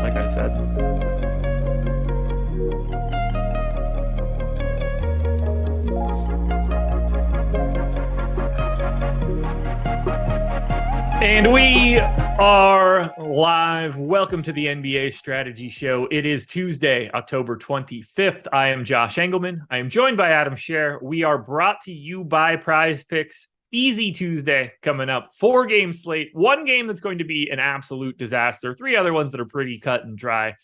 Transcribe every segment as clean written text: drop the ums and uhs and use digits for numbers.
like I said. And we are live. Welcome to the NBA Strategy Show. It is Tuesday, October 25th. I am Josh Engleman. I am joined by Adam Scherer. We are brought to you by Prize Picks. Easy Tuesday coming up. 4-game slate. One game that's going to be an absolute disaster. 3 other ones that are pretty cut and dry.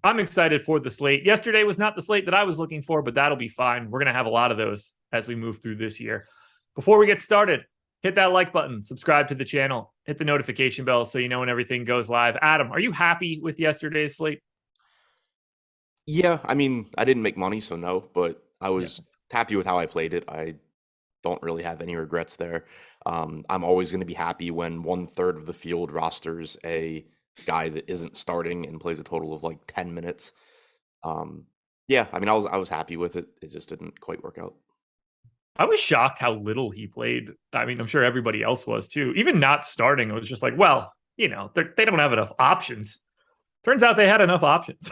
I'm excited for the slate. Yesterday was not the slate that I was looking for, but that'll be fine. We're going to have a lot of those as we move through this year. Before we get started, hit that like button, subscribe to the channel, hit the notification bell so you know when everything goes live. Adam, are you happy with yesterday's slate? Yeah, I mean, I didn't make money, so no, but I Yeah. was happy with how I played it. I don't really have any regrets there. I'm always going to be happy when 1/3 of the field rosters a guy that isn't starting and plays a total of like 10 minutes. Um, yeah, I mean, I was happy with it. It just didn't quite work out. I was shocked how little he played. I mean, I'm sure everybody else was too. Even not starting, it was just like, well, they don't have enough options. Turns out they had enough options.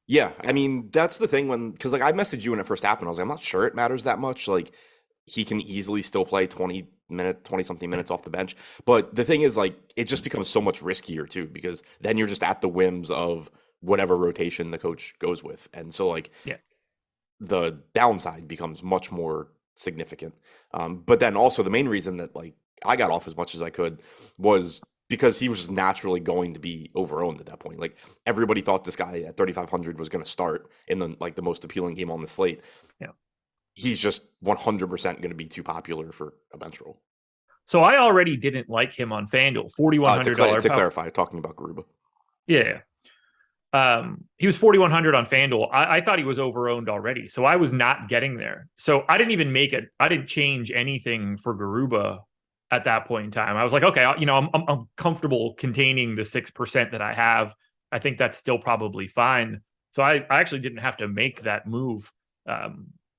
Yeah, I mean, that's the thing because like I messaged you when it first happened. I was like, I'm not sure it matters that much. Like he can easily still play 20 something minutes off the bench. But the thing is, like, it just becomes so much riskier too, because then you're just at the whims of whatever rotation the coach goes with. And so like Yeah. the downside becomes much more significant. But then also the main reason that like I got off as much as I could was because he was just naturally going to be overowned at that point. Like everybody thought this guy at 3,500 was going to start in the most appealing game on the slate. Yeah. He's just 100% going to be too popular for a bench role. So I already didn't like him on FanDuel. $4,100 To clarify, talking about Garuba. Yeah. He was 4,100 on FanDuel. I thought he was overowned already, so I was not getting there. So I didn't even make it. I didn't change anything for Garuba at that point in time. I was like, okay, I'm comfortable containing the 6% that I have. I think that's still probably fine. So I actually didn't have to make that move.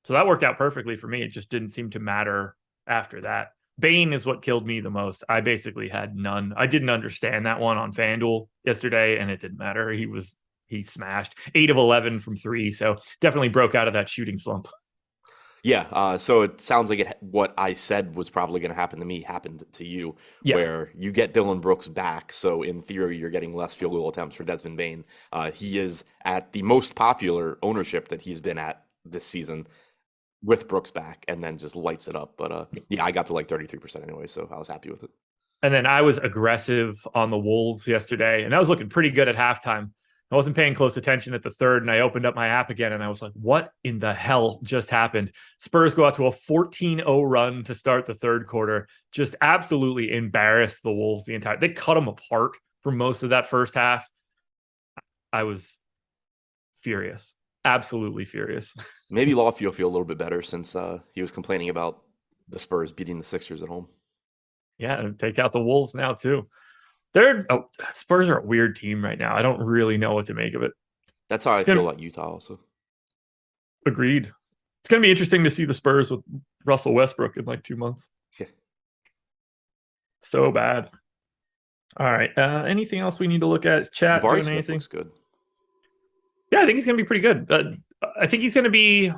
So that worked out perfectly for me. It just didn't seem to matter after that. Bane is what killed me the most. I basically had none. I didn't understand that one on FanDuel yesterday, and it didn't matter. He smashed 8 of 11 from 3, so definitely broke out of that shooting slump. Yeah, so it sounds like what I said was probably going to happen to me happened to you, Yeah. where you get Dylan Brooks back. So in theory, you're getting less field goal attempts for Desmond Bane. He is at the most popular ownership that he's been at this season with Brooks back, and then just lights it up. But yeah, I got to like 33% anyway, so I was happy with it. And then I was aggressive on the Wolves yesterday, and that was looking pretty good at halftime. I wasn't paying close attention at the third, and I opened up my app again, and I was like, what in the hell just happened? Spurs go out to a 14-0 run to start the third quarter, just absolutely embarrassed the Wolves they cut them apart for most of that first half. I was furious, absolutely furious. Maybe Lawfield will feel a little bit better since he was complaining about the Spurs beating the Sixers at home. Yeah, and take out the Wolves now too. Spurs are a weird team right now. I don't really know what to make of it. That's how I feel about Utah also. Agreed. It's going to be interesting to see the Spurs with Russell Westbrook in like 2 months. Yeah. So bad. All right. Anything else we need to look at? Chat Jabari doing Smith anything? looks good. Yeah, I think he's going to be pretty good. I think he's going to be.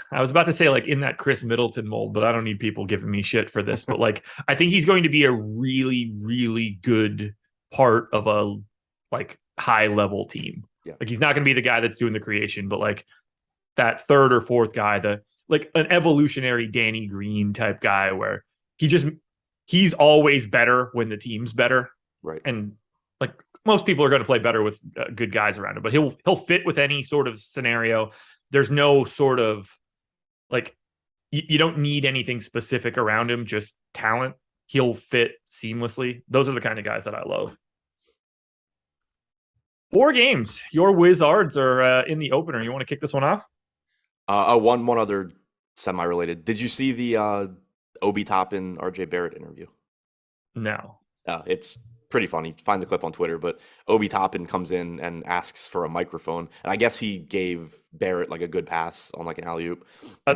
I was about to say like in that Chris Middleton mold, but I don't need people giving me shit for this. But like, I think he's going to be a really, really good part of a like high level team. Yeah. Like he's not going to be the guy that's doing the creation, but like that third or fourth guy, like an evolutionary Danny Green type guy where he's always better when the team's better. Right. And like most people are going to play better with good guys around him, but he'll fit with any sort of scenario. There's no sort of like you don't need anything specific around him, just talent. He'll fit seamlessly. Those are the kind of guys that I love. 4 games. Your Wizards are in the opener. You want to kick this one off? One other semi-related. Did you see the Obi Toppin RJ Barrett interview? No. It's pretty funny. Find the clip on Twitter, but Obi Toppin comes in and asks for a microphone, and I guess he gave Barrett like a good pass on like an alley-oop.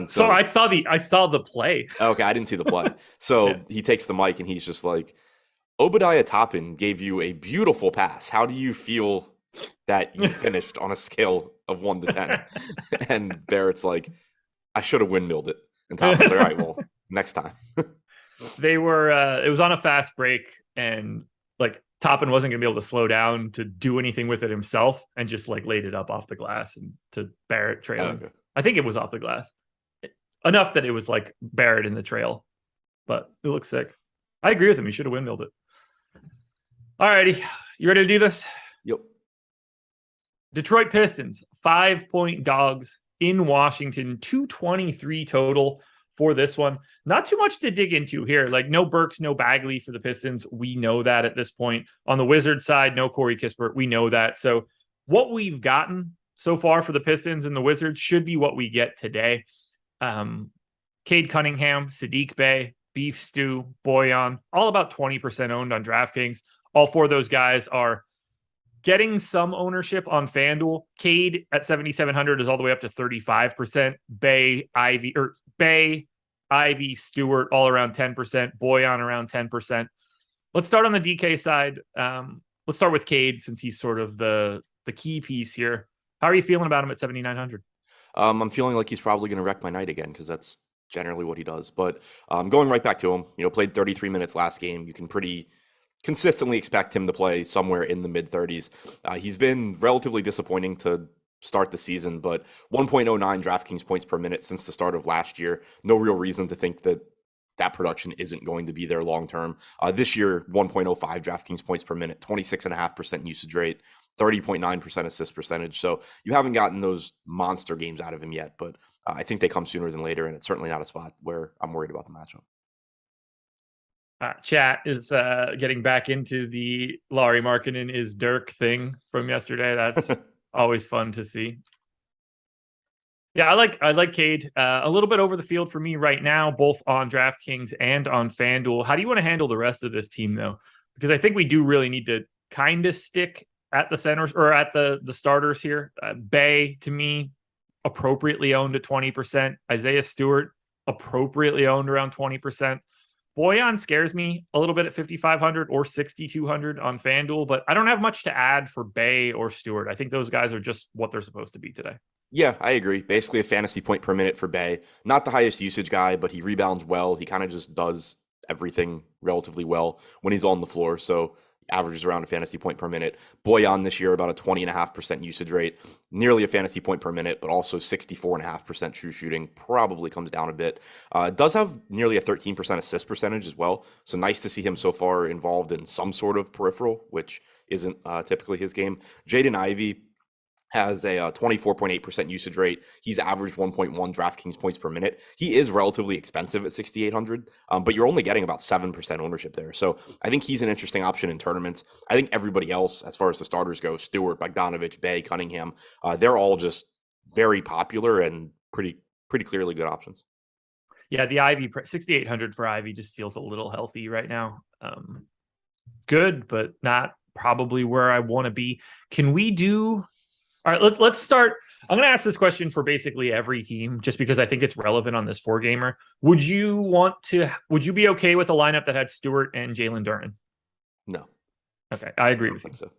So I saw the play. Okay, I didn't see the play. So yeah. He takes the mic and he's just like, Obadiah Toppin gave you a beautiful pass. How do you feel that you finished on a scale of 1 to 10? And Barrett's like, I should have windmilled it. And Toppin's like, all right, well, next time. They were it was on a fast break, and like Toppin wasn't gonna be able to slow down to do anything with it himself, and just like laid it up off the glass and to Barrett trailing. Okay. I think it was off the glass. Enough that it was like Barrett in the trail. But it looks sick. I agree with him. He should have windmilled it. All righty. You ready to do this? Yep. Detroit Pistons, 5-point dogs in Washington, 223 total for this one. Not too much to dig into here. Like no Burks, no Bagley for the Pistons. We know that at this point. On the Wizards side, no Corey Kispert. We know that. So what we've gotten so far for the Pistons and the Wizards should be what we get today. Cade Cunningham, Sadiq Bey, Beef Stew, Boyan, all about 20% owned on DraftKings. All four of those guys are getting some ownership on FanDuel. Cade at 7,700 is all the way up to 35%. Bey, Ivy, Stewart, all around 10%. Boyan around 10%. Let's start on the DK side. Let's start with Cade since he's sort of the key piece here. How are you feeling about him at 7,900? I'm feeling like he's probably going to wreck my night again because that's generally what he does. But going right back to him, played 33 minutes last game. You can pretty consistently expect him to play somewhere in the mid 30s. He's been relatively disappointing to start the season, but 1.09 DraftKings points per minute since the start of last year. No real reason to think that production isn't going to be there long term. This year, 1.05 DraftKings points per minute, 26.5% usage rate, 30.9% assist percentage. So you haven't gotten those monster games out of him yet, but I think they come sooner than later, and it's certainly not a spot where I'm worried about the matchup. Chat is getting back into the Lauri Markkanen is Dirk thing from yesterday. That's always fun to see. Yeah, I like Cade. A little bit over the field for me right now, both on DraftKings and on FanDuel. How do you want to handle the rest of this team, though? Because I think we do really need to kind of stick at the centers or at the starters here. Bey, to me, appropriately owned at 20%. Isaiah Stewart, appropriately owned around 20%. Boyan scares me a little bit at 5,500 or 6,200 on FanDuel, but I don't have much to add for Bey or Stewart. I think those guys are just what they're supposed to be today. Yeah, I agree. Basically a fantasy point per minute for Bey. Not the highest usage guy, but he rebounds well. He kind of just does everything relatively well when he's on the floor. So averages around a fantasy point per minute. Boyan this year, about a 20.5% usage rate, nearly a fantasy point per minute, but also 64.5% true shooting. Probably comes down a bit. Does have nearly a 13% assist percentage as well. So nice to see him so far involved in some sort of peripheral, which isn't typically his game. Jaden Ivey has a 24.8% usage rate. He's averaged 1.1 DraftKings points per minute. He is relatively expensive at 6,800, but you're only getting about 7% ownership there. So I think he's an interesting option in tournaments. I think everybody else, as far as the starters go, Stewart, Bogdanovich, Bey, Cunningham, they're all just very popular and pretty clearly good options. Yeah, the Ivy 6,800 for Ivy just feels a little healthy right now. Good, but not probably where I want to be. Can we do? All right, let's start. I'm going to ask this question for basically every team, just because I think it's relevant on this 4-gamer. Would you be okay with a lineup that had Stewart and Jalen Duren? No. Okay, I agree with you. So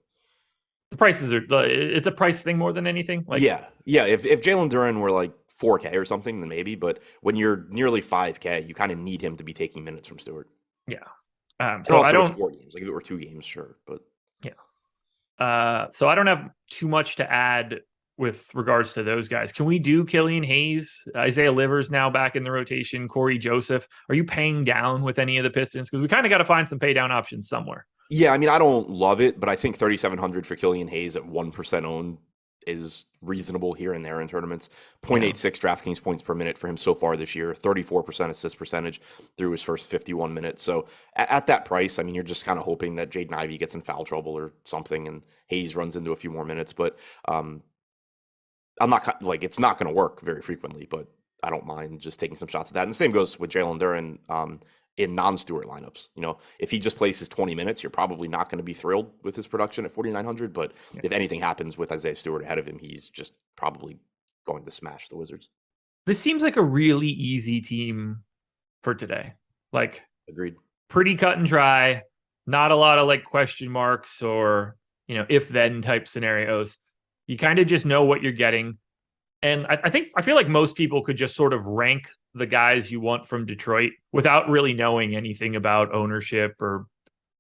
the prices it's a price thing more than anything. Yeah. If Jalen Duren were like 4K or something, then maybe. But when you're nearly 5K, you kind of need him to be taking minutes from Stewart. Yeah. So I don't. It's 4 games. Like if it were 2 games, sure, but yeah. So I don't have too much to add with regards to those guys. Can we do Killian Hayes? Isaiah Livers now back in the rotation. Corey Joseph. Are you paying down with any of the Pistons? Because we kind of got to find some pay down options somewhere. Yeah, I mean, I don't love it, but I think 3,700 for Killian Hayes at 1% owned is reasonable here and there in tournaments. 0.86 DraftKings points per minute for him so far this year. 34% assist percentage through his first 51 minutes. So at that price, I mean, you're just kind of hoping that Jaden Ivey gets in foul trouble or something and Hayes runs into a few more minutes. But I'm not like it's not going to work very frequently, but I don't mind just taking some shots at that. And the same goes with Jalen Duren in non-Stewart lineups. If he just plays his 20 minutes, you're probably not going to be thrilled with his production at 4,900. But if anything happens with Isaiah Stewart ahead of him, he's just probably going to smash the Wizards. This seems like a really easy team for today. Like, agreed. Pretty cut and dry. Not a lot of like question marks or, if then type scenarios. You kind of just know what you're getting. And I feel like most people could just sort of rank the guys you want from Detroit without really knowing anything about ownership or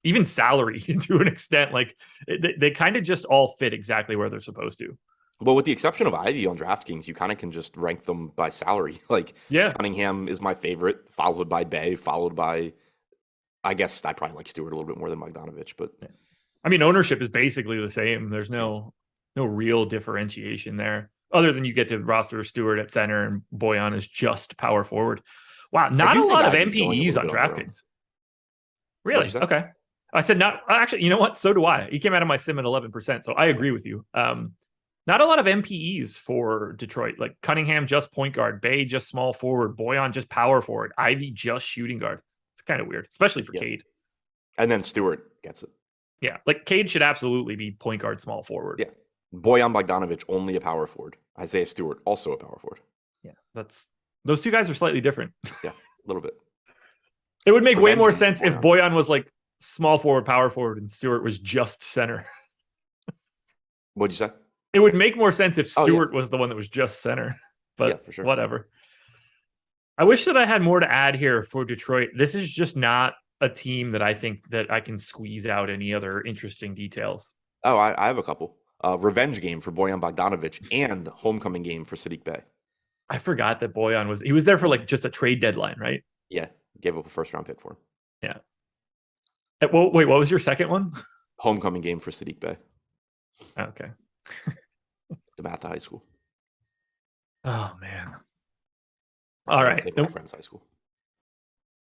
even salary to an extent. Like they kind of just all fit exactly where they're supposed to. Well, with the exception of Ivy on DraftKings, you kind of can just rank them by salary. Like Cunningham is my favorite, followed by Bey, followed by, I guess I probably like Stewart a little bit more than Bogdanovich, but I mean, ownership is basically the same. There's no real differentiation there. Other than you get to roster Stewart at center and Boyan is just power forward. Wow, not a lot of MPEs on DraftKings. Really? Okay. I said not. Actually, you know what? So do I. He came out of my sim at 11%, so I agree with you. Not Not a lot of MPEs for Detroit. Like Cunningham just point guard, Bay just small forward, Boyan just power forward, Ivy just shooting guard. It's kind of weird, especially for Cade. And then Stewart gets it. Yeah, like Cade should absolutely be point guard, small forward. Yeah. Boyan Bogdanovic, only a power forward. Isaiah Stewart, also a power forward. Yeah, those two guys are slightly different. Yeah, a little bit. It would make way more sense if Boyan was like small forward, power forward, and Stewart was just center. What'd you say? It would make more sense if Stewart was the one that was just center. But for sure. Whatever. I wish that I had more to add here for Detroit. This is just not a team that I think that I can squeeze out any other interesting details. Oh, I have a couple. Revenge game for Boyan Bogdanovic and homecoming game for Saddiq Bey. I forgot that Boyan was there for like just a trade deadline, right? Yeah, gave up a first round pick for him. Yeah. Well, wait, what was your second one? Homecoming game for Saddiq Bey. Okay. DeMatha High School. Oh man. All right. My friend's high school.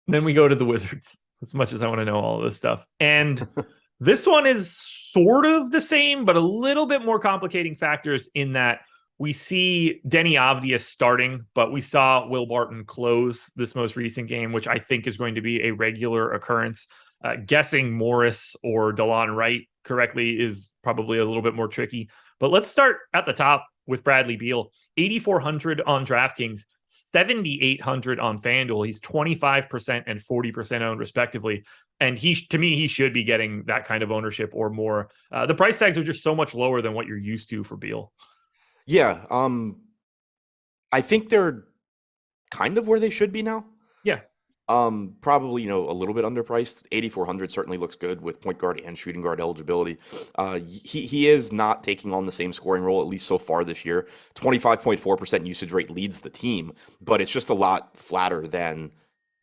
Then we go to the Wizards, as much as I want to know all of this stuff. And this one is sort of the same, but a little bit more complicating factors in that we see Denny Avdija starting, but we saw Will Barton close this most recent game, which I think is going to be a regular occurrence. Guessing Morris or DeLon Wright correctly is probably a little bit more tricky. But let's start at the top with Bradley Beal. 8,400 on DraftKings, 7,800 on FanDuel. He's 25% and 40% owned respectively. And to me, he should be getting that kind of ownership or more. The price tags are just so much lower than what you're used to for Beal. Yeah. I think they're kind of where they should be now. Yeah. Probably, a little bit underpriced. 8,400 certainly looks good with point guard and shooting guard eligibility. He is not taking on the same scoring role, at least so far this year. 25.4% usage rate leads the team, but it's just a lot flatter than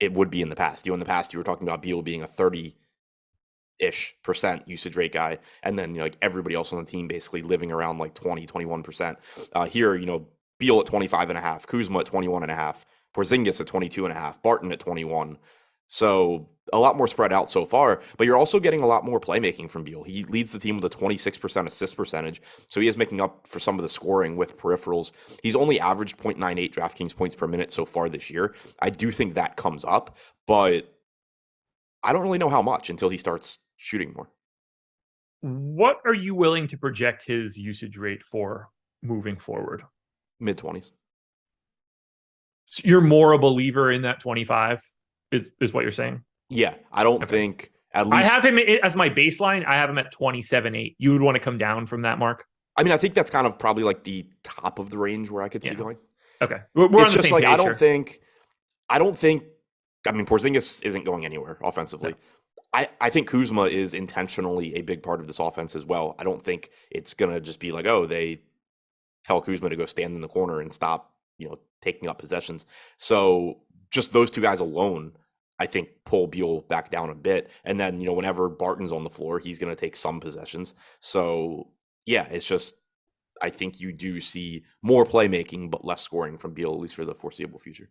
it would be in the past. In the past, you were talking about Beal being a 30-ish% usage rate guy, and then like everybody else on the team basically living around like 20, 21%. Here, Beal at 25.5, Kuzma at 21.5. Porzingis at 22.5, Barton at 21. So a lot more spread out so far, but you're also getting a lot more playmaking from Beal. He leads the team with a 26% assist percentage, so he is making up for some of the scoring with peripherals. He's only averaged 0.98 DraftKings points per minute so far this year. I do think that comes up, but I don't really know how much until he starts shooting more. What are you willing to project his usage rate for moving forward? Mid-20s. So you're more a believer in that 25 is what you're saying? Yeah, I don't think at least... I have him as my baseline. I have him at 27.8. You would want to come down from that mark? I mean, I think that's kind of probably like the top of the range where I could see going. Okay. We're on the same page. I don't think, Porzingis isn't going anywhere offensively. No. I think Kuzma is intentionally a big part of this offense as well. I don't think it's going to just be like, they tell Kuzma to go stand in the corner and stop, taking up possessions. So just those two guys alone, I think, pull Beal back down a bit. And then, whenever Barton's on the floor, he's going to take some possessions. So yeah, it's just, I think you do see more playmaking, but less scoring from Beal, at least for the foreseeable future.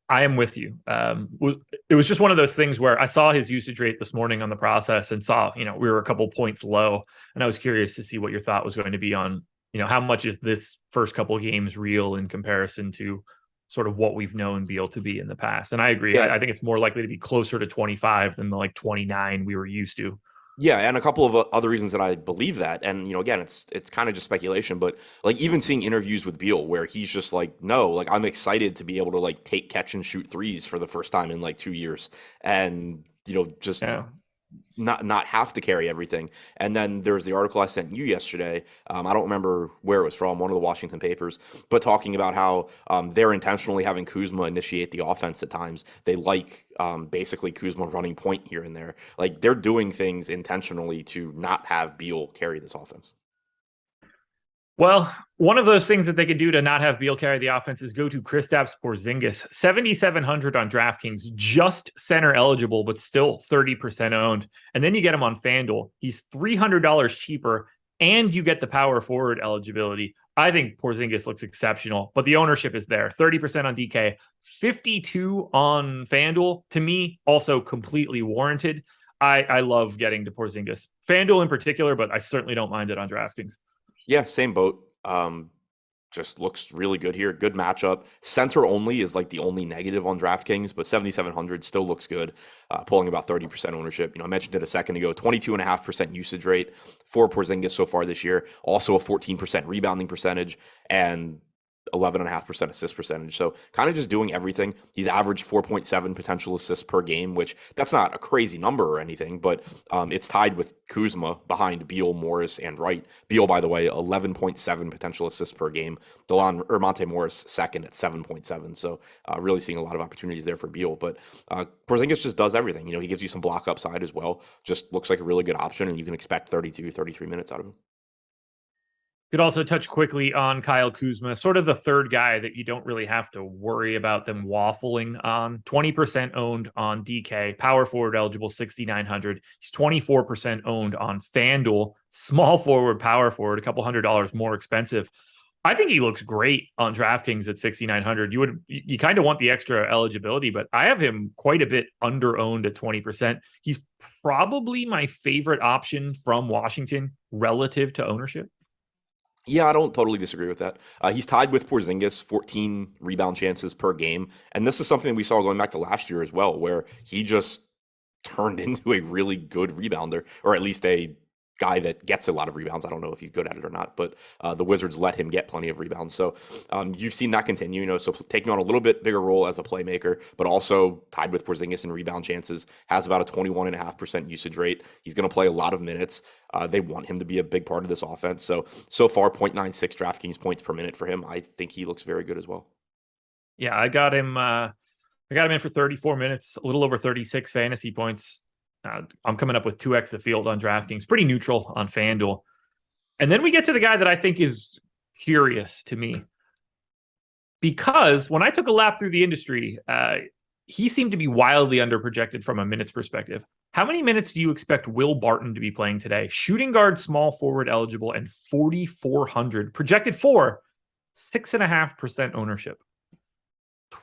I am with you. It was just one of those things where I saw his usage rate this morning on the process and saw, we were a couple points low. And I was curious to see what your thought was going to be on, how much is this first couple games real in comparison to sort of what we've known Beal to be in the past. And I agree. Yeah. I think it's more likely to be closer to 25 than the 29 we were used to. Yeah, and a couple of other reasons that I believe that. And, again, it's kind of just speculation, but even seeing interviews with Beal where he's just no, I'm excited to be able to take catch and shoot threes for the first time in 2 years. And, just not have to carry everything. And then there's the article I sent you yesterday. I don't remember where it was from, one of the Washington papers, but talking about how they're intentionally having Kuzma initiate the offense at times. They basically Kuzma running point here and there. They're doing things intentionally to not have Beal carry this offense. Well, one of those things that they could do to not have Beal carry the offense is go to Kristaps Porzingis, 7,700 on DraftKings, just center eligible, but still 30% owned. And then you get him on FanDuel. He's $300 cheaper, and you get the power forward eligibility. I think Porzingis looks exceptional, but the ownership is there. 30% on DK, 52 on FanDuel. To me, also completely warranted. I love getting to Porzingis. FanDuel in particular, but I certainly don't mind it on DraftKings. Yeah, same boat. Just looks really good here. Good matchup. Center only is like the only negative on DraftKings, but 7,700 still looks good. Pulling about 30% ownership. I mentioned it a second ago. 22.5% usage rate for Porzingis so far this year. Also a 14% rebounding percentage and 11.5% assist percentage. So kind of just doing everything. He's averaged 4.7 potential assists per game, which that's not a crazy number or anything, but it's tied with Kuzma behind Beal, Morris, and Wright. Beal, by the way, 11.7 potential assists per game. Monte Morris second at 7.7. So really seeing a lot of opportunities there for Beal. But Porzingis just does everything. He gives you some block upside as well. Just looks like a really good option, and you can expect 32, 33 minutes out of him. Could also touch quickly on Kyle Kuzma, sort of the third guy that you don't really have to worry about them waffling on. 20% owned on DK, power forward eligible 6,900. He's 24% owned on FanDuel, small forward, power forward, a couple $100 more expensive. I think he looks great on DraftKings at 6,900. You kind of want the extra eligibility, but I have him quite a bit under owned at 20%. He's probably my favorite option from Washington relative to ownership. Yeah, I don't totally disagree with that. He's tied with Porzingis, 14 rebound chances per game. And this is something we saw going back to last year as well, where he just turned into a really good rebounder, or at least a guy that gets a lot of rebounds. I don't know if he's good at it or not, but the Wizards let him get plenty of rebounds. So you've seen that continue, so taking on a little bit bigger role as a playmaker, but also tied with Porzingis in rebound chances, has about a 21.5% usage rate. He's going to play a lot of minutes. They want him to be a big part of this offense. So far, 0.96 DraftKings points per minute for him. I think he looks very good as well. Yeah, I got him in for 34 minutes, a little over 36 fantasy points. I'm coming up with 2x the field on DraftKings, pretty neutral on FanDuel. And then we get to the guy that I think is curious to me. Because when I took a lap through the industry, he seemed to be wildly underprojected from a minutes perspective. How many minutes do you expect Will Barton to be playing today? Shooting guard, small forward eligible, and 4,400. Projected for 6.5% ownership.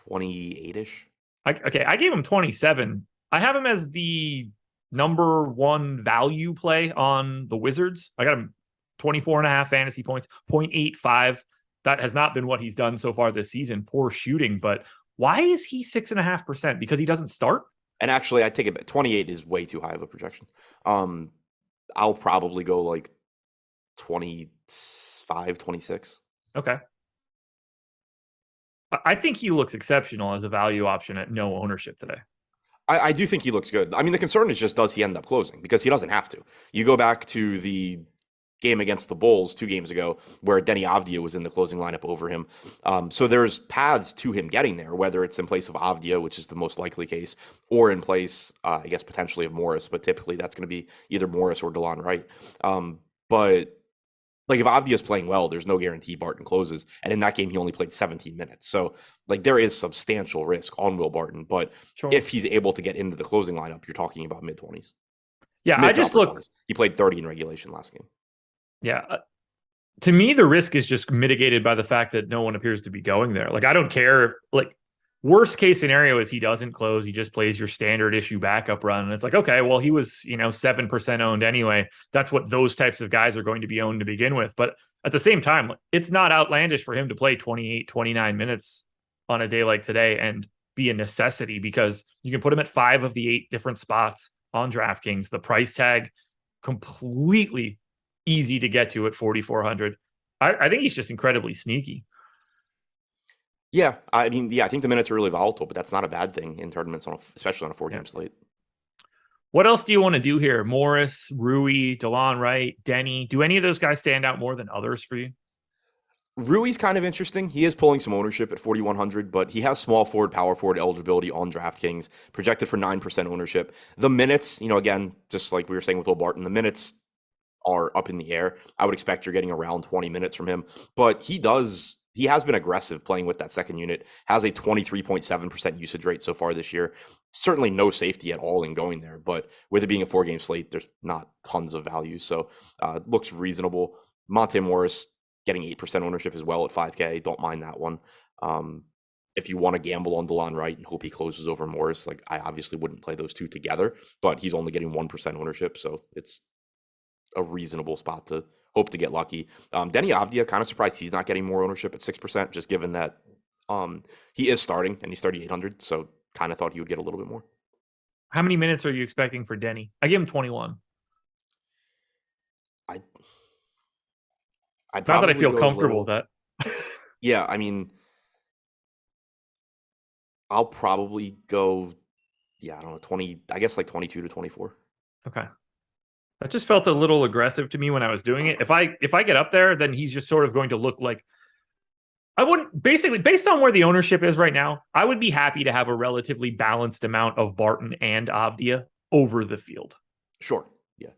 28-ish? Okay, I gave him 27. I have him as the number one value play on the Wizards. I got him 24.5 fantasy points, 0.85. That has not been what he's done so far this season. Poor shooting, but why is he 6.5%? Because he doesn't start? And actually, I take it back. 28 is way too high of a projection. I'll probably go like 25, 26. Okay. I think he looks exceptional as a value option at no ownership today. I do think he looks good. I mean, the concern is just, does he end up closing? Because he doesn't have to. You go back to the game against the Bulls 2 games ago where Denny Avdia was in the closing lineup over him. So there's paths to him getting there, whether it's in place of Avdia, which is the most likely case, or in place, I guess, potentially of Morris. But typically that's going to be either Morris or DeLon Wright. But like if Avdia's playing well, there's no guarantee Barton closes. And in that game, he only played 17 minutes. So like there is substantial risk on Will Barton. But if he's able to get into the closing lineup, you're talking about mid-20s. Yeah, I just look. 20s. He played 30 in regulation last game. Yeah. To me, the risk is just mitigated by the fact that no one appears to be going there. Like, I don't care. Like, worst case scenario is he doesn't close. He just plays your standard issue backup run. And it's like, okay, well, he was, 7% owned anyway. That's what those types of guys are going to be owned to begin with. But at the same time, it's not outlandish for him to play 28, 29 minutes on a day like today and be a necessity, because you can put him at 5 of the 8 different spots on DraftKings. The price tag completely easy to get to at 4,400. I think he's just incredibly sneaky. Yeah, I mean, I think the minutes are really volatile, but that's not a bad thing in tournaments, especially on a 4-game slate. What else do you want to do here? Morris, Rui, DeLon Wright, Denny. Do any of those guys stand out more than others for you? Rui's kind of interesting. He is pulling some ownership at 4,100, but he has small forward, power forward eligibility on DraftKings, projected for 9% ownership. The minutes, again, just like we were saying with Will Barton, the minutes are up in the air. I would expect you're getting around 20 minutes from him, but he has been aggressive playing with that second unit, has a 23.7% usage rate so far this year. Certainly no safety at all in going there, but with it being a 4-game slate, there's not tons of value. So looks reasonable. Monte Morris getting 8% ownership as well at 5K. Don't mind that one. If you want to gamble on DeLon Wright and hope he closes over Morris, like I obviously wouldn't play those two together, but he's only getting 1% ownership. So it's a reasonable spot to hope to get lucky. Denny Avdia, kind of surprised he's not getting more ownership at 6%, just given that he is starting and he's 3,800. So kind of thought he would get a little bit more. How many minutes are you expecting for Denny? I give him 21. I'd Not that I probably feel go a comfortable little. with that. Yeah, I mean, I'll probably go, yeah, I don't know, 20, I guess like 22 to 24. Okay. That just felt a little aggressive to me when I was doing it. If I get up there, then he's just sort of going to look like I wouldn't basically based on where the ownership is right now, I would be happy to have a relatively balanced amount of Barton and Avdia over the field. Sure. Yeah.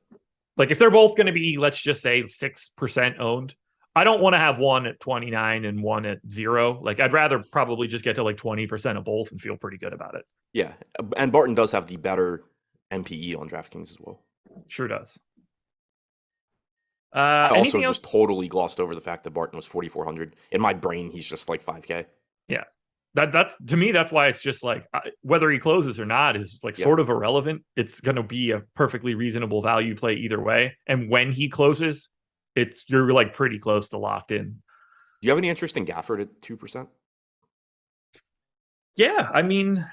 Like if they're both going to be, let's just say 6% owned, I don't want to have one at 29 and one at 0. Like I'd rather probably just get to like 20% of both and feel pretty good about it. Yeah. And Barton does have the better MPE on DraftKings as well. Sure does. I also Anything else? just totally glossed over the fact that Barton was 4,400. In my brain, he's just like 5K. Yeah. That's to me, that's why it's just like whether he closes or not is like sort of irrelevant. It's going to be a perfectly reasonable value play either way. And when he closes, you're like pretty close to locked in. Do you have any interest in Gafford at 2%? Yeah, I mean,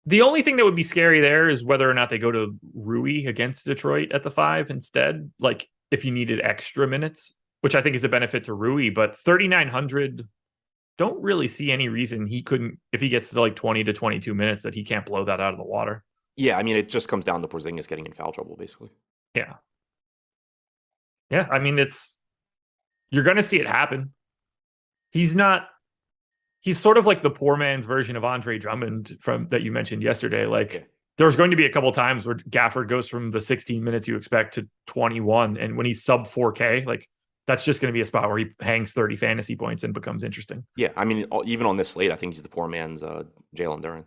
the only thing that would be scary there is whether or not they go to Rui against Detroit at the 5 instead. Like if you needed extra minutes, which I think is a benefit to Rui, but 3,900. Don't really see any reason he couldn't, if he gets to like 20 to 22 minutes, that he can't blow that out of the water. Yeah, I mean, it just comes down to Porzingis getting in foul trouble, basically. Yeah. Yeah, I mean, you're going to see it happen. He's sort of like the poor man's version of Andre Drummond that you mentioned yesterday. Like there's going to be a couple of times where Gafford goes from the 16 minutes you expect to 21. And when he's sub 4K, like, that's just going to be a spot where he hangs 30 fantasy points and becomes interesting. Yeah, I mean, even on this slate, I think he's the poor man's Jalen Duren.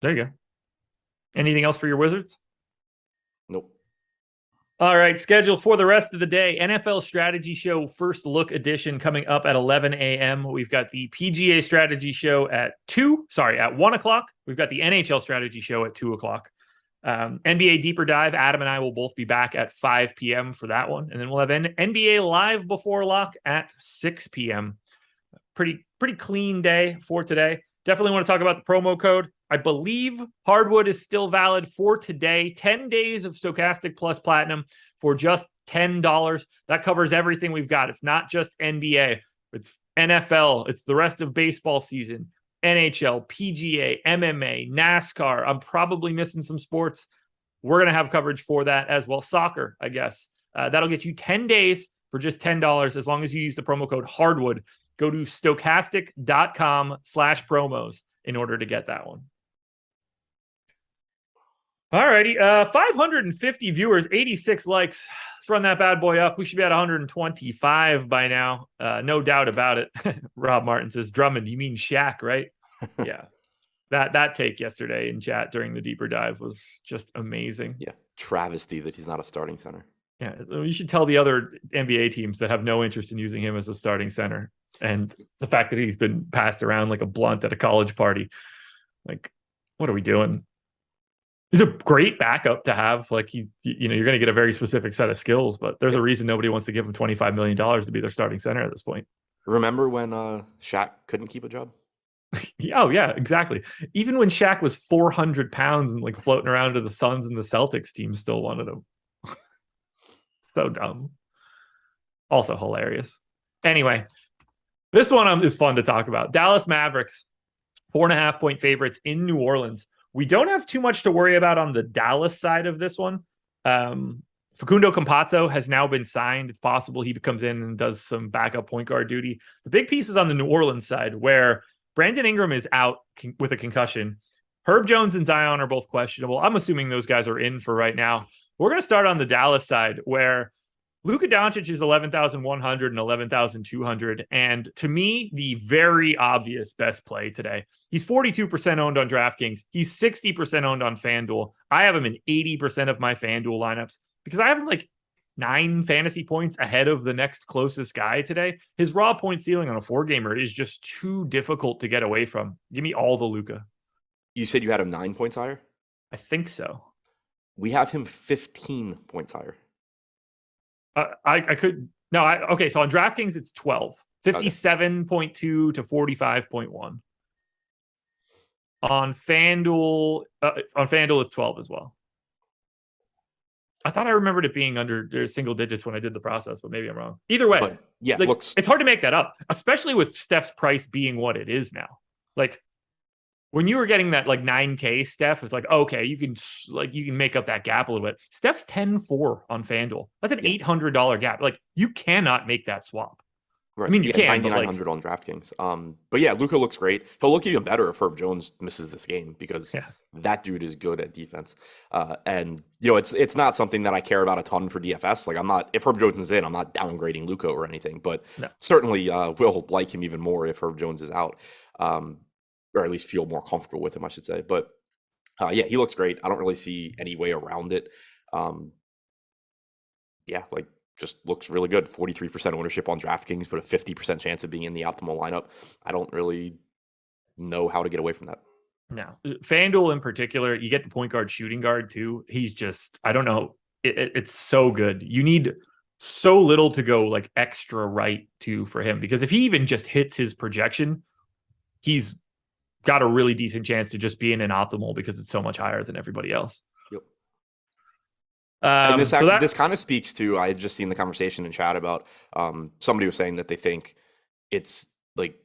There you go. Anything else for your Wizards? Nope. All right, scheduled for the rest of the day. NFL Strategy Show First Look Edition coming up at 11 a.m. We've got the PGA Strategy Show at 1 o'clock. We've got the NHL Strategy Show at 2 o'clock. NBA Deeper Dive, Adam and I will both be back at 5 p.m. for that one. And then we'll have an NBA Live Before Lock at 6 p.m. Pretty clean day for today. Definitely want to talk about the promo code. I believe Hardwood is still valid for today. 10 days of Stokastic Plus Platinum for just $10. That covers everything we've got. It's not just NBA. It's NFL. It's the rest of baseball season. NHL, PGA, MMA, NASCAR. I'm probably missing some sports. We're going to have coverage for that as well. Soccer, I guess. That'll get you 10 days for just $10 as long as you use the promo code Hardwood. Go to stokastic.com/promos in order to get that one. All righty. 550 viewers, 86 likes. Let's run that bad boy up. We should be at 125 by now. No doubt about it. Rob Martin says, Drummond, you mean Shaq, right? Yeah. That take yesterday in chat during the deeper dive was just amazing. Yeah. Travesty that he's not a starting center. Yeah. You should tell the other NBA teams that have no interest in using him as a starting center. And the fact that he's been passed around like a blunt at a college party. Like, what are we doing? He's a great backup to have. Like you're going to get a very specific set of skills, but there's a reason nobody wants to give him $25 million to be their starting center at this point. Remember when Shaq couldn't keep a job? Oh yeah, exactly. Even when Shaq was 400 pounds and like floating around to the Suns and the Celtics, teams still wanted him. So dumb. Also hilarious. Anyway, this one is fun to talk about. Dallas Mavericks, 4.5-point favorites in New Orleans. We don't have too much to worry about on the Dallas side of this one. Facundo Campazzo has now been signed. It's possible he comes in and does some backup point guard duty. The big piece is on the New Orleans side, where Brandon Ingram is out with a concussion. Herb Jones and Zion are both questionable. I'm assuming those guys are in for right now. We're going to start on the Dallas side, where Luka Doncic is 11,100 and 11,200. And to me, the very obvious best play today. He's 42% owned on DraftKings. He's 60% owned on FanDuel. I have him in 80% of my FanDuel lineups because I have him like 9 fantasy points ahead of the next closest guy today. His raw point ceiling on a 4-gamer is just too difficult to get away from. Give me all the Luka. You said you had him 9 points higher? I think so. We have him 15 points higher. I could no. Okay. So on DraftKings, it's 12, Okay. 57.2 to 45.1. On FanDuel, it's 12 as well. I thought I remembered it being under single digits when I did the process, but maybe I'm wrong. Either way, But yeah, like, looks it's hard to make that up, especially with Steph's price being what it is now. Like when you were getting that like 9K Steph, it's like, okay, you can make up that gap a little bit. Steph's 10-4 on FanDuel. That's an $800 gap. Like you cannot make that swap. right. I mean, you Yeah, can, but like 9,900 on DraftKings. But yeah, Luka looks great. He'll look even better if Herb Jones misses this game because yeah. that dude is good at defense. And you know, it's not something that I care about a ton for DFS. Like I'm not, if Herb Jones is in, I'm not downgrading Luka or anything, but No. certainly will like him even more if Herb Jones is out. Or at least feel more comfortable with him, I should say. But yeah, he looks great. I don't really see any way around it. Yeah, like just looks really good. 43% ownership on DraftKings, but a 50% chance of being in the optimal lineup. I don't really know how to get away from that. No. FanDuel in particular, you get the point guard, shooting guard too. He's just, I don't know. It's so good. You need so little to go like extra right too for him, because if he even just hits his projection, he's got a really decent chance to just be in an optimal because it's so much higher than everybody else. Yep. And this kind of speaks to, I had just seen the conversation in chat about somebody was saying that they think it's like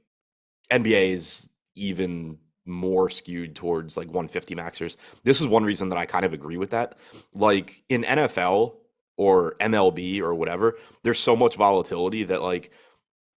NBA is even more skewed towards like 150 maxers. This is one reason that I kind of agree with that. Like in NFL or MLB or whatever, there's so much volatility that like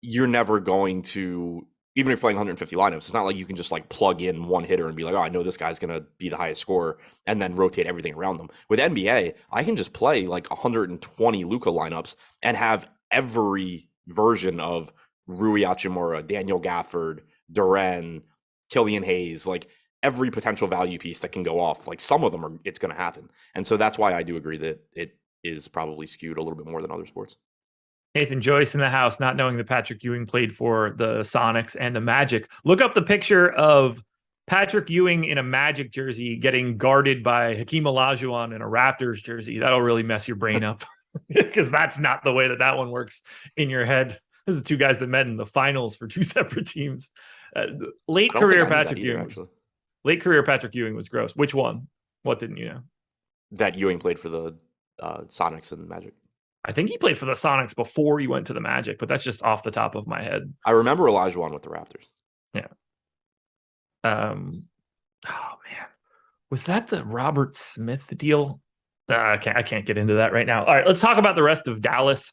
you're never going to, even if you're playing 150 lineups, it's not like you can just like plug in one hitter and be like, oh, I know this guy's going to be the highest scorer and then rotate everything around them. With NBA, I can just play like 120 Luka lineups and have every version of Rui Hachimura, Daniel Gafford, Duren, Killian Hayes, like every potential value piece that can go off. Like some of them it's going to happen. And so that's why I do agree that it is probably skewed a little bit more than other sports. Nathan Joyce in the house, not knowing that Patrick Ewing played for the Sonics and the Magic. Look up the picture of Patrick Ewing in a Magic jersey getting guarded by Hakeem Olajuwon in a Raptors jersey. That'll really mess your brain up because that's not the way that one works in your head. This is two guys that met in the finals for two separate teams. Late career Patrick Ewing was gross. Which one? What didn't you know? That Ewing played for the Sonics and Magic. I think he played for the Sonics before he went to the Magic, but that's just off the top of my head. I remember Olajuwon with the Raptors. Yeah. Oh man, was that the Robert Smith deal? I can't get into that right now. All right, let's talk about the rest of Dallas.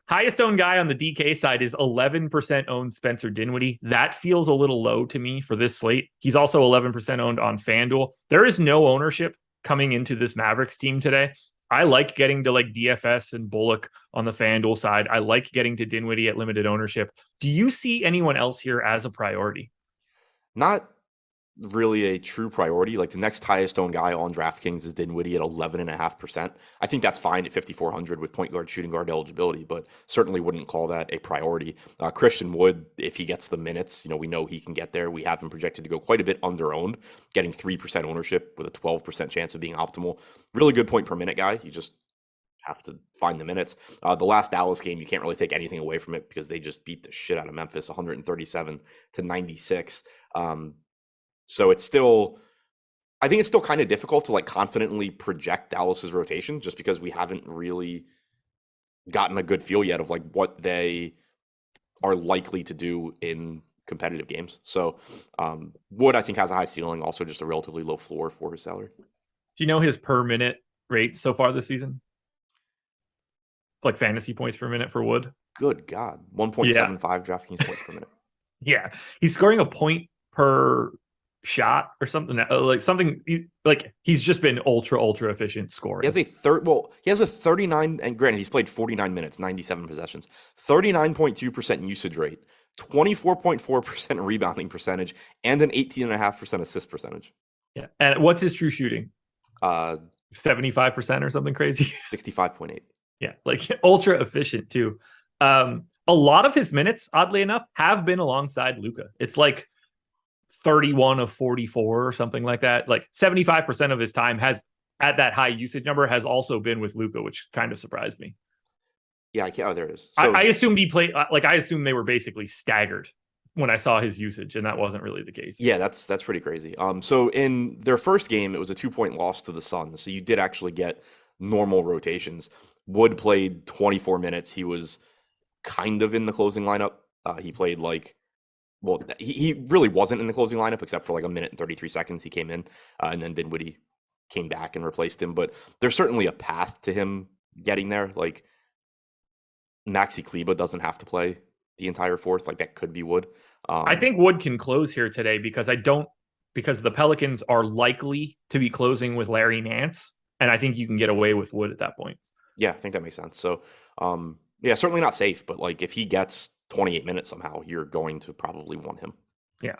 Highest owned guy on the DK side is 11% owned Spencer Dinwiddie. That feels a little low to me for this slate. He's also 11% owned on FanDuel. There is no ownership coming into this Mavericks team today. I like getting to like DFS and Bullock on the FanDuel side. I like getting to Dinwiddie at limited ownership. Do you see anyone else here as a priority? Not really a true priority. Like the next highest owned guy on DraftKings is Dinwiddie at 11.5%. I think that's fine at 5,400 with point guard, shooting guard eligibility, but certainly wouldn't call that a priority. Christian Wood, if he gets the minutes, we know he can get there. We have him projected to go quite a bit under owned, getting 3% ownership with a 12% chance of being optimal. Really good point per minute guy. You just have to find the minutes. The last Dallas game, you can't really take anything away from it because they just beat the shit out of Memphis 137 to 96. So it's still, I think it's still kind of difficult to like confidently project Dallas's rotation just because we haven't really gotten a good feel yet of like what they are likely to do in competitive games. So Wood, I think, has a high ceiling, also just a relatively low floor for his salary. Do you know his per minute rate so far this season? Like fantasy points per minute for Wood? Good God. 1.75 DraftKings points per minute. Yeah. He's scoring a point per shot or something, like he's just been ultra efficient scoring. He has a 39, and granted he's played 49 minutes, 97 possessions, 39.2% usage rate, 24.4% rebounding percentage, and an 18.5% assist percentage. Yeah. And what's his true shooting? 75% or something crazy. 65.8. Yeah, like ultra efficient too. A lot of his minutes, oddly enough, have been alongside Luka. It's like 31 of 44 or something like that. Like 75% of his time has, at that high usage number, has also been with Luka, which kind of surprised me. Yeah, I can't. Oh, there it is. I assumed he played, like, I assumed they were basically staggered when I saw his usage, and that wasn't really the case. Yeah, that's pretty crazy. So in their first game, it was a 2-point loss to the Suns. So you did actually get normal rotations. Wood played 24 minutes. He was kind of in the closing lineup. He played like, well, he really wasn't in the closing lineup except for like a minute and 33 seconds. He came in, and then Dinwiddie came back and replaced him. But there's certainly a path to him getting there. Like Maxi Kleba doesn't have to play the entire fourth. Like that could be Wood. I think Wood can close here today because the Pelicans are likely to be closing with Larry Nance, and I think you can get away with Wood at that point. Yeah, I think that makes sense. So, yeah, certainly not safe, but like if he gets 28 minutes somehow, you're going to probably want him. Yeah.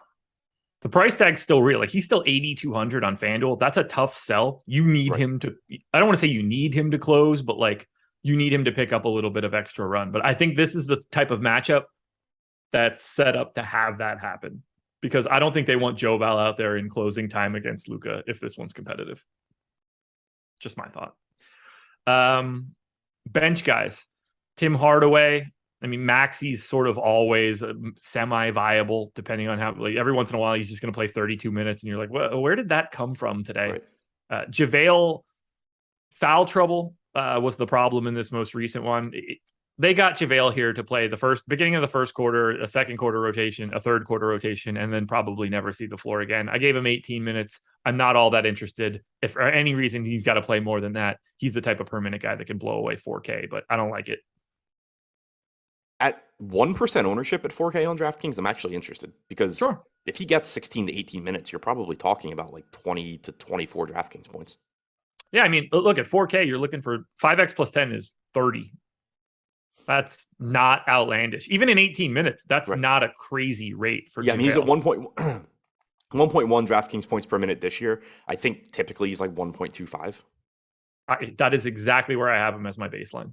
The price tag's still real. Like he's still 8,200 on FanDuel. That's a tough sell. You need him to, I don't want to say you need him to close, but like you need him to pick up a little bit of extra run. But I think this is the type of matchup that's set up to have that happen, because I don't think they want Joe Val out there in closing time against Luka if this one's competitive. Just my thought. Bench guys, Tim Hardaway. I mean, Maxi's sort of always semi-viable, depending on how, like, every once in a while he's just going to play 32 minutes, and you're like, well, where did that come from today? Right. JaVale, foul trouble was the problem in this most recent one. They got JaVale here to play the beginning of the first quarter, a second quarter rotation, a third quarter rotation, and then probably never see the floor again. I gave him 18 minutes. I'm not all that interested. If for any reason he's got to play more than that, he's the type of permanent guy that can blow away 4K, but I don't like it. At 1% ownership at 4K on DraftKings, I'm actually interested because if he gets 16 to 18 minutes, you're probably talking about like 20 to 24 DraftKings points. Yeah, I mean, look, at 4K, you're looking for 5x plus 10 is 30. That's not outlandish. Even in 18 minutes, that's not a crazy rate for JaVale. I mean, he's at 1.1 DraftKings points per minute this year. I think typically he's like 1.25. That is exactly where I have him as my baseline.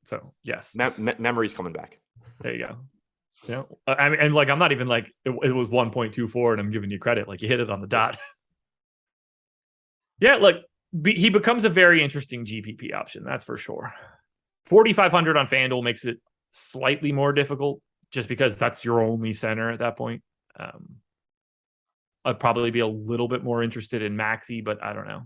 So, yes. Memory's coming back. There you go. Yeah. I mean, and like, I'm not even like, it was 1.24 and I'm giving you credit. Like, you hit it on the dot. Yeah, look, he becomes a very interesting GPP option. That's for sure. 4,500 on FanDuel makes it slightly more difficult just because that's your only center at that point. I'd probably be a little bit more interested in Maxi, but I don't know.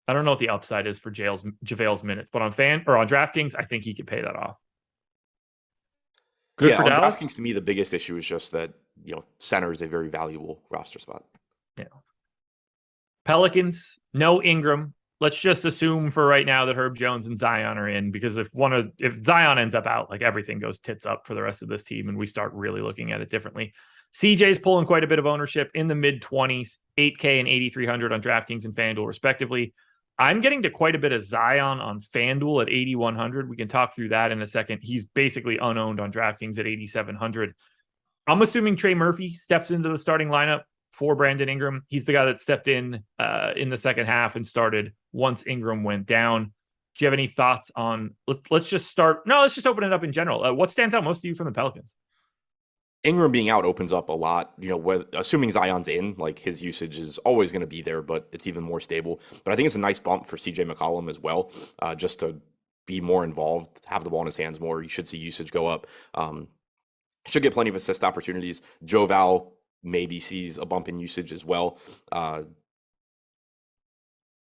I don't know what the upside is for JaVale's minutes, but on DraftKings, I think he could pay that off. Good for Dallas. DraftKings, to me, the biggest issue is just that, center is a very valuable roster spot. Yeah. Pelicans, no Ingram. Let's just assume for right now that Herb Jones and Zion are in, because if Zion ends up out, like, everything goes tits up for the rest of this team and we start really looking at it differently. CJ's pulling quite a bit of ownership in the mid-20s, 8K and 8,300 on DraftKings and FanDuel respectively. I'm getting to quite a bit of Zion on FanDuel at 8,100. We can talk through that in a second. He's basically unowned on DraftKings at 8,700. I'm assuming Trey Murphy steps into the starting lineup for Brandon Ingram. He's the guy that stepped in the second half and started once Ingram went down. Do you have any thoughts on, let's just open it up in general. What stands out most to you from the Pelicans? Ingram being out opens up a lot, assuming Zion's in, like, his usage is always going to be there, but it's even more stable. But I think it's a nice bump for CJ McCollum as well, just to be more involved, have the ball in his hands more. You should see usage go up. Should get plenty of assist opportunities. Joe Val maybe sees a bump in usage as well. It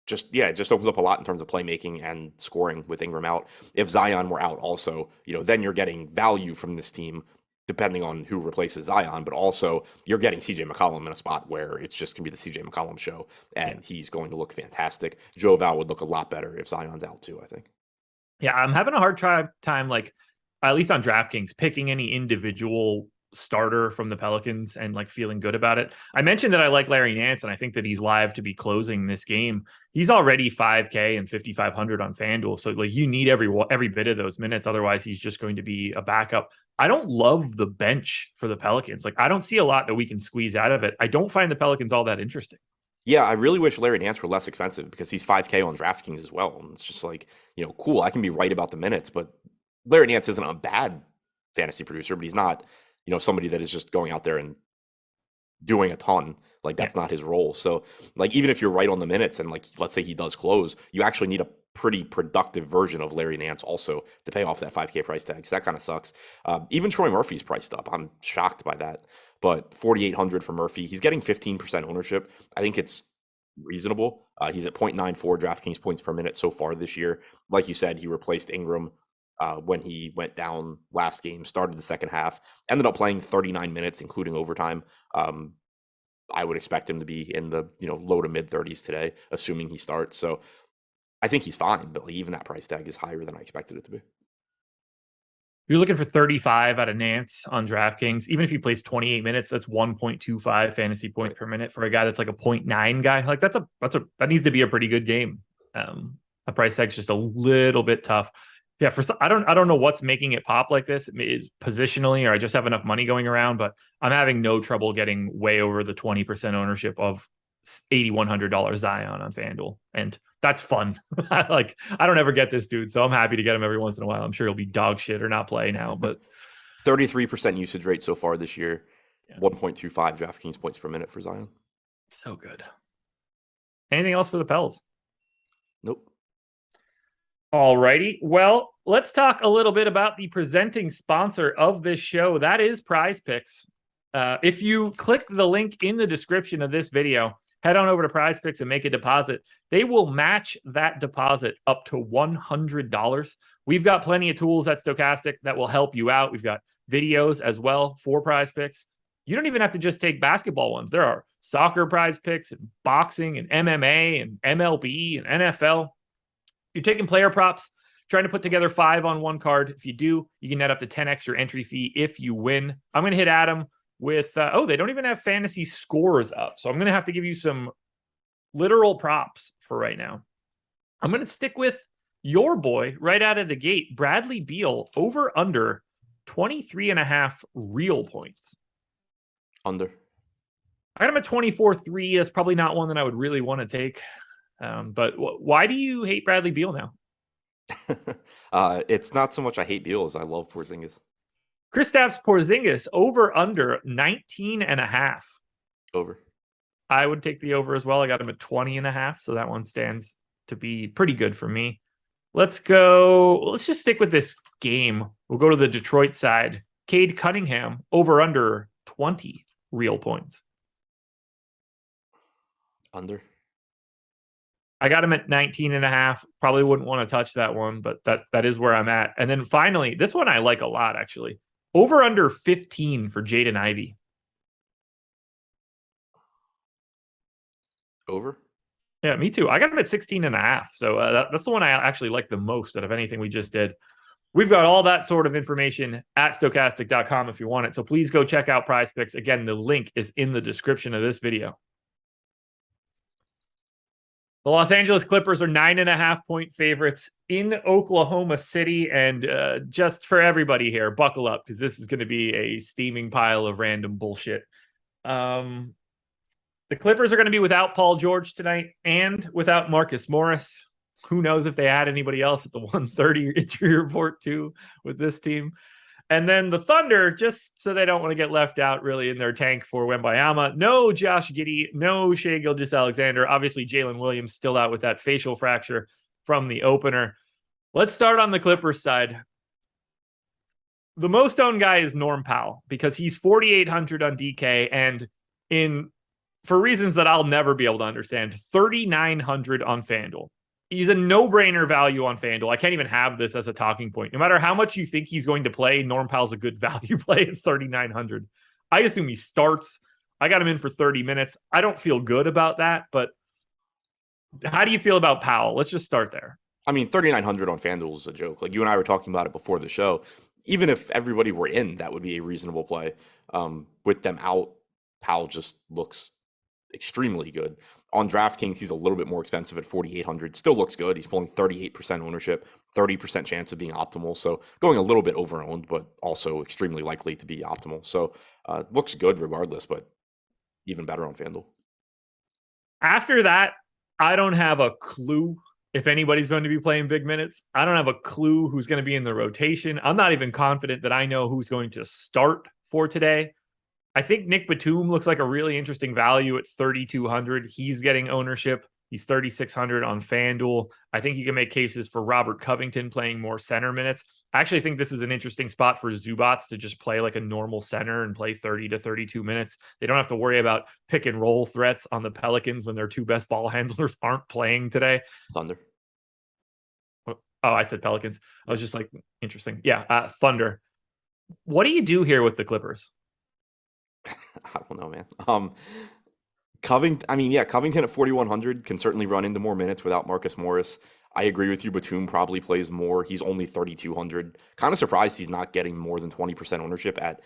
just opens up a lot in terms of playmaking and scoring with Ingram out. If Zion were out also, then you're getting value from this team, depending on who replaces Zion, but also you're getting CJ McCollum in a spot where it's just going to be the CJ McCollum show, and he's going to look fantastic. Joe Val would look a lot better if Zion's out too, I think. Yeah, I'm having a hard time, like, at least on DraftKings, picking any individual starter from the Pelicans and like feeling good about it. I mentioned that I like Larry Nance, and I think that he's live to be closing this game. He's already 5K and 5,500 on FanDuel. So like, you need every bit of those minutes. Otherwise he's just going to be a backup. I don't love the bench for the Pelicans. Like, I don't see a lot that we can squeeze out of it. I don't find the Pelicans all that interesting. Yeah, I really wish Larry Nance were less expensive because he's 5K on DraftKings as well. And it's just like, cool, I can be right about the minutes, but Larry Nance isn't a bad fantasy producer, but he's not, somebody that is just going out there and doing a ton. Like, that's not his role. So, like, even if you're right on the minutes and, like, let's say he does close, you actually need a pretty productive version of Larry Nance also to pay off that 5K price tag. So that kind of sucks. Even Troy Murphy's priced up. I'm shocked by that. But 4,800 for Murphy. He's getting 15% ownership. I think it's reasonable. He's at 0.94 DraftKings points per minute so far this year. Like you said, he replaced Ingram when he went down last game, started the second half, ended up playing 39 minutes, including overtime. I would expect him to be in the low to mid 30s today, assuming he starts. So I think he's fine, but even that price tag is higher than I expected it to be. You're looking for 35 out of Nance on DraftKings. Even if he plays 28 minutes, that's 1.25 fantasy points per minute for a guy that's like a 0.9 guy. Like that needs to be a pretty good game. A price tag's just a little bit tough. Yeah, I don't know what's making it pop like this. Is positionally, or I just have enough money going around, but I'm having no trouble getting way over the 20% ownership of $8,100 Zion on FanDuel, and that's fun. I don't ever get this dude, so I'm happy to get him every once in a while. I'm sure he'll be dog shit or not play now, but 33% usage rate so far this year. Yeah. 1.25 DraftKings points per minute for Zion. So good. Anything else for the Pels? Nope. All righty. Well, let's talk a little bit about the presenting sponsor of this show. That is Prize Picks. If you click the link in the description of this video, head on over to Prize Picks and make a deposit. They will match that deposit up to $100. We've got plenty of tools at Stokastic that will help you out. We've got videos as well for Prize Picks. You don't even have to just take basketball ones. There are soccer Prize Picks and boxing and MMA and MLB and NFL. You're taking player props, trying to put together 5 on one card. If you do, you can net up to 10 extra entry fee if you win. I'm going to hit Adam with, they don't even have fantasy scores up. So I'm going to have to give you some literal props for right now. I'm going to stick with your boy right out of the gate, Bradley Beal, over under 23.5 real points. Under. I got him at 24.3. That's probably not one that I would really want to take. But why do you hate Bradley Beal now? It's not so much I hate Beal as I love Porzingis. Kristaps Porzingis over under 19.5. Over. I would take the over as well. I got him at 20.5, so that one stands to be pretty good for me. Let's just stick with this game. We'll go to the Detroit side. Cade Cunningham over under 20 real points. Under. I got him at 19.5. Probably wouldn't want to touch that one, but that is where I'm at. And then finally, this one I like a lot, actually. Over under 15 for Jaden Ivey. Over? Yeah, me too. I got him at 16.5. So that's the one I actually like the most out of anything we just did. We've got all that sort of information at Stokastic.com if you want it. So please go check out Prize Picks. Again, the link is in the description of this video. The Los Angeles Clippers are 9.5-point favorites in Oklahoma City. And just for everybody here, buckle up because this is going to be a steaming pile of random bullshit. The Clippers are going to be without Paul George tonight and without Marcus Morris. Who knows if they add anybody else at the 130 injury report too with this team. And then the Thunder, just so they don't want to get left out really in their tank for Wembayama. No Josh Giddey, no Shai Gilgeous-Alexander. Obviously, Jalen Williams still out with that facial fracture from the opener. Let's start on the Clippers side. The most owned guy is Norm Powell because he's 4,800 on DK and for reasons that I'll never be able to understand, 3,900 on FanDuel. He's a no-brainer value on FanDuel. I can't even have this as a talking point. No matter how much you think he's going to play, Norm Powell's a good value play at 3,900. I assume he starts. I got him in for 30 minutes. I don't feel good about that, but how do you feel about Powell? Let's just start there. I mean, 3,900 on FanDuel is a joke. Like you and I were talking about it before the show. Even if everybody were in, that would be a reasonable play. With them out, Powell just looks extremely good. On DraftKings, he's a little bit more expensive at 4,800. Still looks good. He's pulling 38% ownership, 30% chance of being optimal. So going a little bit over-owned, but also extremely likely to be optimal. So looks good regardless, but even better on FanDuel. After that, I don't have a clue if anybody's going to be playing big minutes. I don't have a clue who's going to be in the rotation. I'm not even confident that I know who's going to start for today. I think Nick Batum looks like a really interesting value at 3,200. He's getting ownership. He's 3,600 on FanDuel. I think you can make cases for Robert Covington playing more center minutes. I actually think this is an interesting spot for Zubats to just play like a normal center and play 30 to 32 minutes. They don't have to worry about pick and roll threats on the Pelicans when their two best ball handlers aren't playing today. Thunder. Oh, I said Pelicans. I was just like, interesting. Yeah, Thunder. What do you do here with the Clippers? I don't know, man. Covington at 4,100 can certainly run into more minutes without Marcus Morris. I agree with you. Batum probably plays more. He's only 3,200. Kind of surprised he's not getting more than 20% ownership at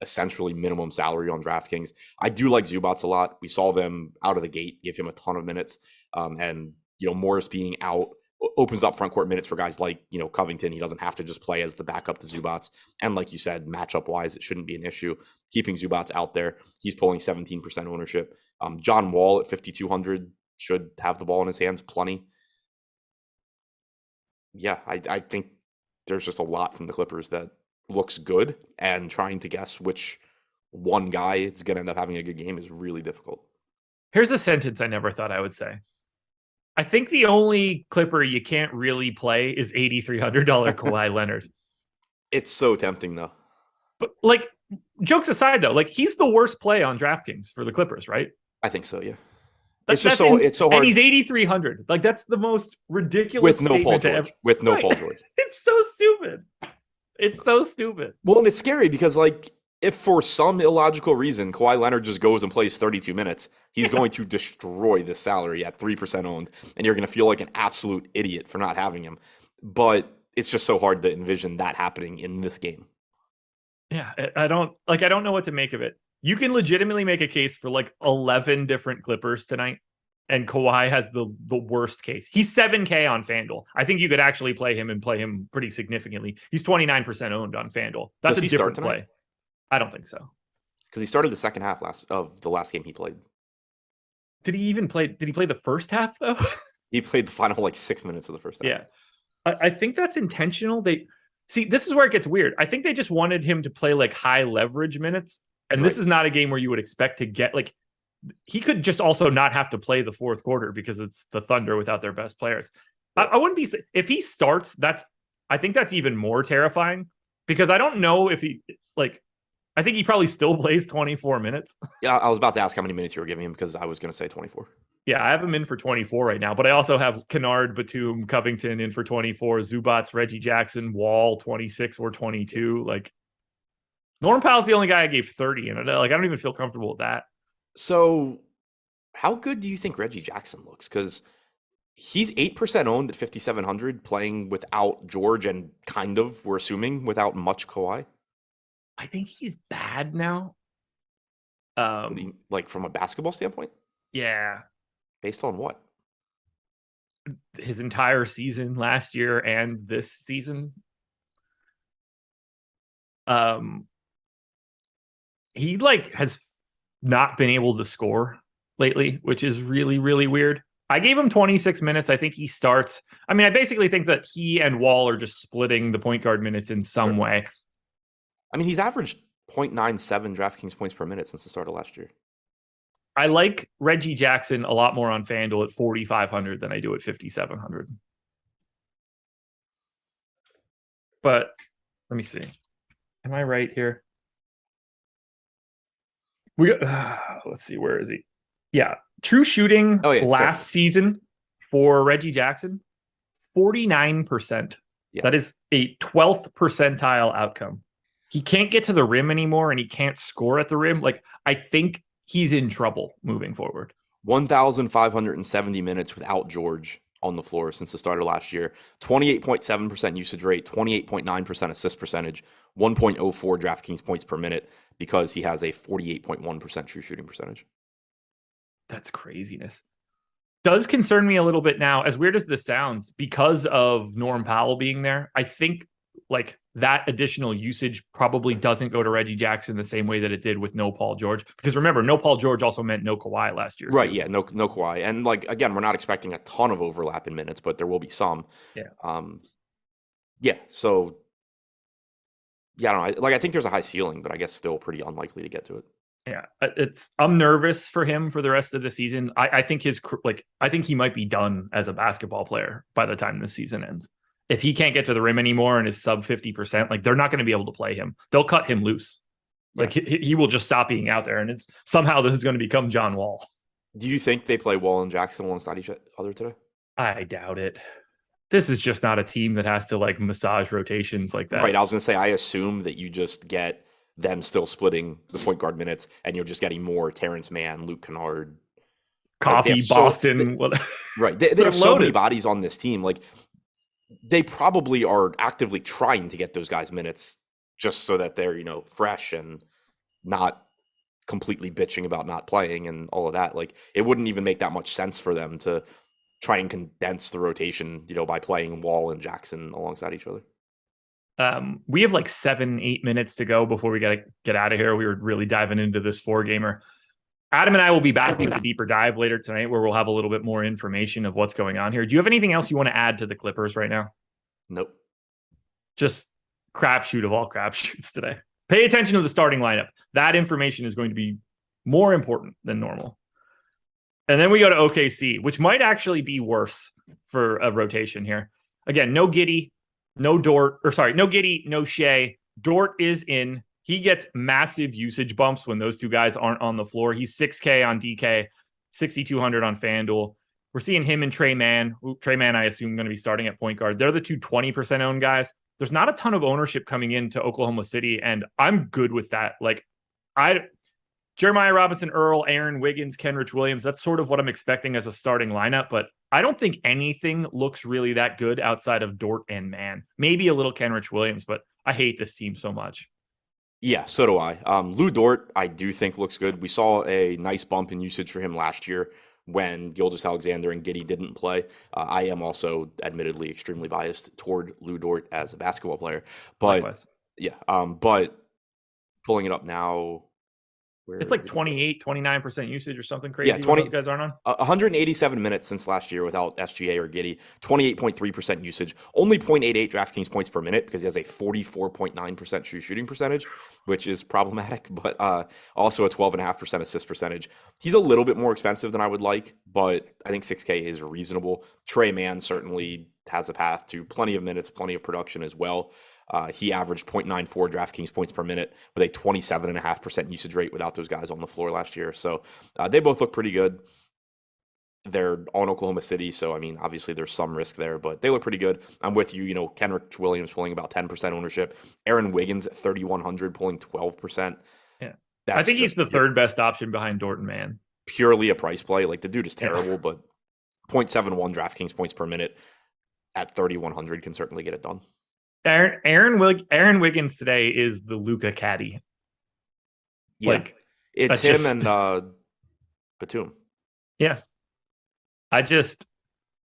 essentially minimum salary on DraftKings. I do like Zubats a lot. We saw them out of the gate give him a ton of minutes. And Morris being out opens up front court minutes for guys like, Covington. He doesn't have to just play as the backup to Zubats. And like you said, matchup wise, it shouldn't be an issue. Keeping Zubats out there, he's pulling 17% ownership. John Wall at 5,200 should have the ball in his hands plenty. Yeah, I think there's just a lot from the Clippers that looks good, and trying to guess which one guy is going to end up having a good game is really difficult. Here's a sentence I never thought I would say. I think the only Clipper you can't really play is $8,300 Kawhi Leonard. It's so tempting, though. But, like, jokes aside, though, like, he's the worst play on DraftKings for the Clippers, right? I think so, yeah. It's so hard. And he's 8,300. Like, that's the most ridiculous with no Paul George. With no Paul George. It's so stupid. It's so stupid. Well, and it's scary because, like, if for some illogical reason Kawhi Leonard just goes and plays 32 minutes, he's going to destroy the salary at 3% owned, and you're going to feel like an absolute idiot for not having him. But it's just so hard to envision that happening in this game. Yeah, I don't know what to make of it. You can legitimately make a case for like 11 different Clippers tonight, and Kawhi has the worst case. He's 7K on FanDuel. I think you could actually play him and play him pretty significantly. He's 29% owned on FanDuel. That's a different play. I don't think so. Because he started the second half of the last game he played. Did he play the first half, though? He played the final, 6 minutes of the first half. Yeah. I think that's intentional. See, this is where it gets weird. I think they just wanted him to play, high leverage minutes. And right. This is not a game where you would expect to get, he could just also not have to play the fourth quarter because it's the Thunder without their best players. Right. I wouldn't be, if he starts, I think that's even more terrifying because I don't know if he, I think he probably still plays 24 minutes. Yeah, I was about to ask how many minutes you were giving him because I was going to say 24. Yeah, I have him in for 24 right now, but I also have Kennard, Batum, Covington in for 24, Zubats, Reggie Jackson, Wall 26 or 22. Norm Powell's the only guy I gave 30, and I don't even feel comfortable with that. So, how good do you think Reggie Jackson looks? Because he's 8% owned at 5,700, playing without George and we're assuming, without much Kawhi. I think he's bad now. From a basketball standpoint? Yeah. Based on what? His entire season last year and this season. He has not been able to score lately, which is really, really weird. I gave him 26 minutes. I think he starts. I mean, I basically think that he and Wall are just splitting the point guard minutes in some way. I mean, he's averaged 0.97 DraftKings points per minute since the start of last year. I like Reggie Jackson a lot more on FanDuel at 4,500 than I do at 5,700. But let me see. Am I right here? We got, let's see, where is he? Yeah, true shooting last season for Reggie Jackson, 49%. Yeah. That is a 12th percentile outcome. He can't get to the rim anymore, and he can't score at the rim. I think he's in trouble moving forward. 1,570 minutes without George on the floor since the start of last year. 28.7% usage rate, 28.9% assist percentage, 1.04 DraftKings points per minute because he has a 48.1% true shooting percentage. That's craziness. Does concern me a little bit now, as weird as this sounds, because of Norm Powell being there. I think that additional usage probably doesn't go to Reggie Jackson the same way that it did with no Paul George. Because remember, no Paul George also meant no Kawhi last year. Right, too. Yeah, no Kawhi. And again, we're not expecting a ton of overlap in minutes, but there will be some. Yeah. So, yeah, I don't know. I think there's a high ceiling, but I guess still pretty unlikely to get to it. Yeah, I'm nervous for him for the rest of the season. I think I think he might be done as a basketball player by the time this season ends. If he can't get to the rim anymore and is sub 50%, like they're not going to be able to play him. They'll cut him loose. Yeah. Like he will just stop being out there, and it's somehow this is going to become John Wall. Do you think they play Wall and Jackson alongside each other today? I doubt it. This is just not a team that has to like massage rotations like that. Right. I was going to say, I assume that you just get them still splitting the point guard minutes, and you're just getting more Terrence Mann, Luke Kennard, Coffee, Boston. Right. They have so many bodies on this team. Like, they probably are actively trying to get those guys minutes just so that they're, fresh and not completely bitching about not playing and all of that. Like, it wouldn't even make that much sense for them to try and condense the rotation, by playing Wall and Jackson alongside each other. We have like 7-8 minutes to go before we got to get out of here. We were really diving into this 4-gamer. Adam and I will be back with a deeper dive later tonight where we'll have a little bit more information of what's going on here. Do you have anything else you want to add to the Clippers right now? Nope. Just crapshoot of all crapshoots today. Pay attention to the starting lineup. That information is going to be more important than normal. And then we go to OKC, which might actually be worse for a rotation here. Again, no Giddey, no Giddey, no Shea. Dort is in. He gets massive usage bumps when those two guys aren't on the floor. He's 6K on DK, 6,200 on FanDuel. We're seeing him and Trey Mann. Trey Mann, I assume, going to be starting at point guard. They're the two 20% owned guys. There's not a ton of ownership coming into Oklahoma City, and I'm good with that. Like, Jeremiah Robinson, Earl, Aaron Wiggins, Kenrich Williams, that's sort of what I'm expecting as a starting lineup, but I don't think anything looks really that good outside of Dort and Mann. Maybe a little Kenrich Williams, but I hate this team so much. Yeah, so do I. Lou Dort, I do think looks good. We saw a nice bump in usage for him last year when Gilgeous-Alexander and Giddey didn't play. I am also admittedly extremely biased toward Lou Dort as a basketball player. But likewise. Yeah, but pulling it up now, it's like 29% usage or something crazy. Yeah, 20 those guys aren't on. 187 minutes since last year without SGA or Giddey. 28.3% usage. Only 0.88 DraftKings points per minute because he has a 44.9% true shooting percentage, which is problematic. But also a 12.5% assist percentage. He's a little bit more expensive than I would like, but I think 6K is reasonable. Trey Mann certainly has a path to plenty of minutes, plenty of production as well. He averaged 0.94 DraftKings points per minute with a 27.5% usage rate without those guys on the floor last year. So they both look pretty good. They're on Oklahoma City, so I mean, obviously there's some risk there, but they look pretty good. I'm with you. Kenrich Williams pulling about 10% ownership. Aaron Wiggins at 3,100 pulling 12%. Yeah, I think he's the third best option behind Dort and Mann. Purely a price play. Like, the dude is terrible, but 0.71 DraftKings points per minute at 3,100 can certainly get it done. Aaron Wiggins today is the Luka caddy. Yeah, like, it's him and Batum. Yeah.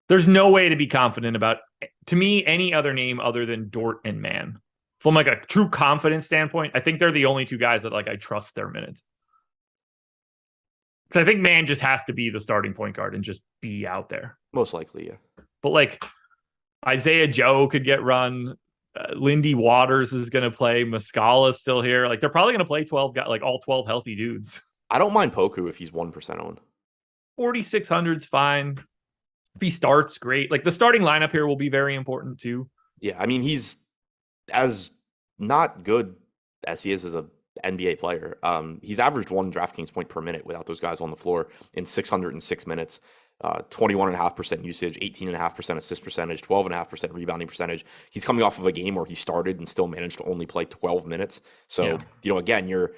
There's no way to be confident about, to me, any other name other than Dort and Mann. From like a true confidence standpoint, I think they're the only two guys that like I trust their minutes. Because I think Mann just has to be the starting point guard and just be out there. Most likely, yeah. But like Isaiah Joe could get run. Lindy Waters is going to play. Muscala's still here. Like, they're probably going to play 12 guys, like all 12 healthy dudes. I don't mind Poku if he's 1% owned. 4,600's fine. If he starts, great. Like, the starting lineup here will be very important too. Yeah, I mean, he's as not good as he is as a NBA player. He's averaged 1 DraftKings point per minute without those guys on the floor in 606 minutes. 21.5% usage, 18.5% assist percentage, 12.5% rebounding percentage. He's coming off of a game where he started and still managed to only play 12 minutes. So, again,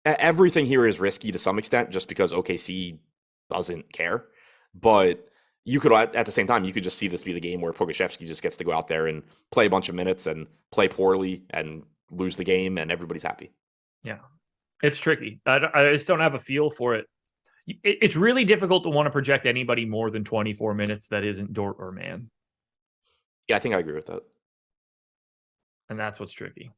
everything here is risky to some extent just because OKC doesn't care. But you could, at the same time, you could just see this be the game where Pokusevski just gets to go out there and play a bunch of minutes and play poorly and lose the game, and everybody's happy. Yeah, it's tricky. I just don't have a feel for it. It's really difficult to want to project anybody more than 24 minutes that isn't Dort or Mann. Yeah, I think I agree with that. And that's what's tricky.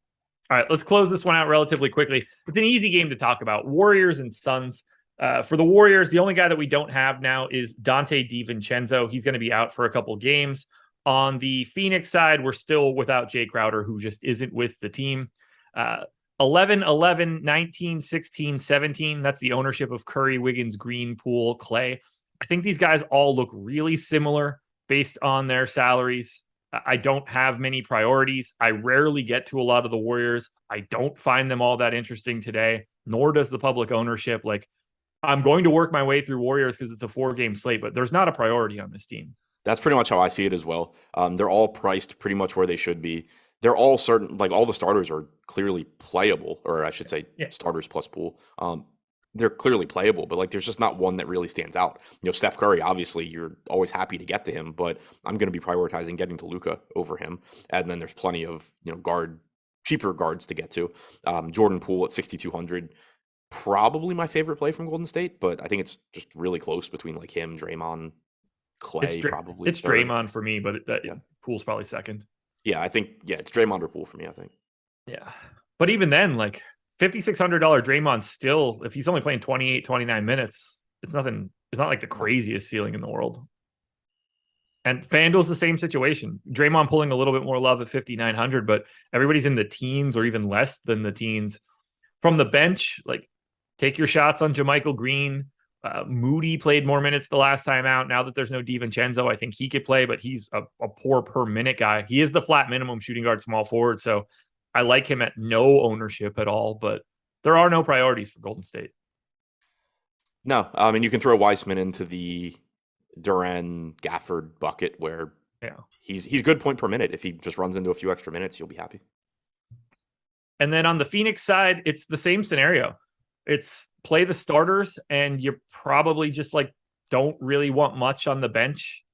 All right, let's close this one out relatively quickly. It's an easy game to talk about. Warriors and Suns. For the Warriors, the only guy that we don't have now is Dante DiVincenzo. He's going to be out for a couple games. On the Phoenix side, we're still without Jay Crowder, who just isn't with the team. 11, 11, 19, 16, 17. That's the ownership of Curry, Wiggins, Green, Poole, Clay. I think these guys all look really similar based on their salaries. I don't have many priorities. I rarely get to a lot of the Warriors. I don't find them all that interesting today, nor does the public ownership. Like, I'm going to work my way through Warriors because it's a 4-game slate, but there's not a priority on this team. That's pretty much how I see it as well. They're all priced pretty much where they should be. They're all certain, like all the starters are clearly playable, or I should say starters plus Poole. They're clearly playable, but like there's just not one that really stands out. You know, Steph Curry, obviously you're always happy to get to him, but I'm going to be prioritizing getting to Luka over him. And then there's plenty of, cheaper guards to get to. Jordan Poole at 6,200, probably my favorite play from Golden State, but I think it's just really close between like him, Draymond, Clay, probably. It's third. Draymond for me, but Poole's probably second. Yeah, I think, it's Draymond or Poole for me, I think. Yeah. But even then, like $5,600 Draymond still, if he's only playing 28, 29 minutes, it's not like the craziest ceiling in the world. And FanDuel's the same situation. Draymond pulling a little bit more love at 5,900, but everybody's in the teens or even less than the teens. From the bench, like take your shots on JaMychal Green. Moody played more minutes the last time out. Now that there's no DiVincenzo, I think he could play, but he's a poor per minute guy. He is the flat minimum shooting guard, small forward. So I like him at no ownership at all, but there are no priorities for Golden State. No, I mean, you can throw Weissman into the Duren Gafford bucket where he's good point per minute. If he just runs into a few extra minutes, you'll be happy. And then on the Phoenix side, it's the same scenario. It's play the starters, and you probably just like don't really want much on the bench.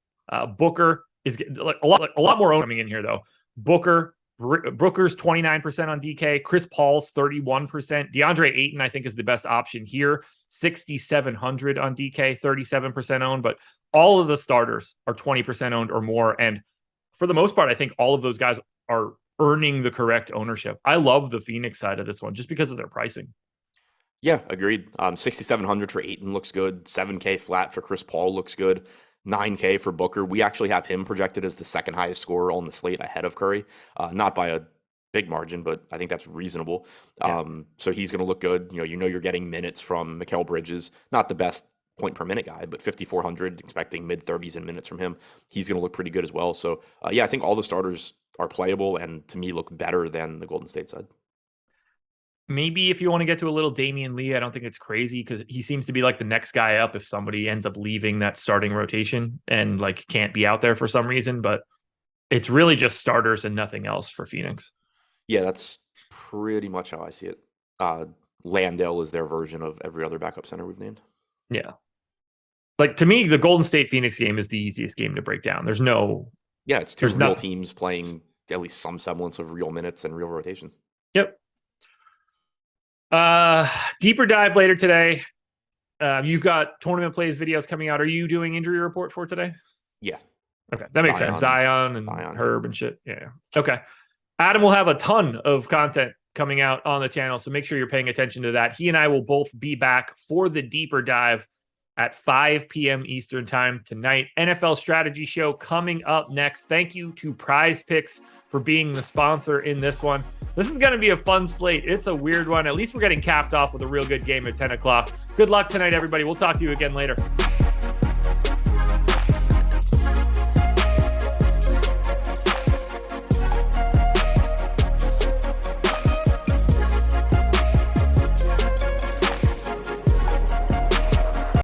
Booker is like a lot more coming in here though. Booker's 29% on DK. Chris Paul's 31%. DeAndre Ayton, I think, is the best option here. 6,700 on DK, 37% owned. But all of the starters are 20% owned or more. And for the most part, I think all of those guys are earning the correct ownership. I love the Phoenix side of this one just because of their pricing. Yeah, agreed. 6,700 for Ayton looks good. 7K flat for Chris Paul looks good. 9K for Booker. We actually have him projected as the second highest scorer on the slate ahead of Curry. Not by a big margin, but I think that's reasonable. So he's going to look good. You're getting minutes from Mikal Bridges. Not the best point per minute guy, but 5,400, expecting mid-30s in minutes from him. He's going to look pretty good as well. So I think all the starters are playable and to me look better than the Golden State side. Maybe if you want to get to a little Damian Lee, I don't think it's crazy because he seems to be like the next guy up if somebody ends up leaving that starting rotation and like can't be out there for some reason. But it's really just starters and nothing else for Phoenix. Yeah, that's pretty much how I see it. Landale is their version of every other backup center we've named. Yeah. Like to me, the Golden State Phoenix game is the easiest game to break down. It's two real teams playing at least some semblance of real minutes and real rotations. Yep. Deeper dive later today. You've got tournament plays videos coming out. Are you doing injury report for today? Yeah. Okay. That makes sense. Zion and Herb and shit. Yeah. Okay. Adam will have a ton of content coming out on the channel, so make sure you're paying attention to that. He and I will both be back for the deeper dive at 5 p.m. Eastern time tonight. NFL strategy show coming up next. Thank you to Prize Picks for being the sponsor in this one. This is going to be a fun slate. It's a weird one. At least we're getting capped off with a real good game at 10 o'clock. Good luck tonight, everybody. We'll talk to you again later.